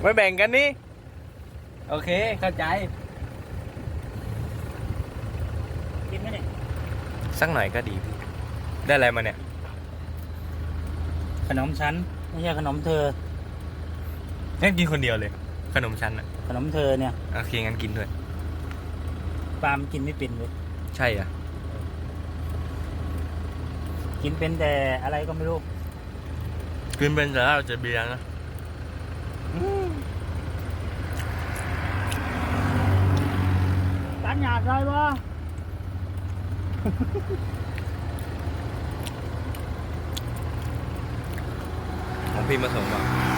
ไม่แบ่งกันนี่โอเคเข้าใจกินไหมเนี่ย สักหน่อยก็ดีพี่ได้อะไรมาเนี่ย ขนมชั้นไม่ใช่ขนมเธอ งั้นกินคนเดียวเลย ขนมชั้นอ่ะ ขนมเธอเนี่ย โอเคงั้นกินด้วย ปาล์มกินไม่เป็นเลย ใช่อ่ะ กินเป็นแต่อะไรก็ไม่รู้ กินเป็นแต่เราจะเบียร์นะ การหยาดเลยวะ ของพี่มาส่งมา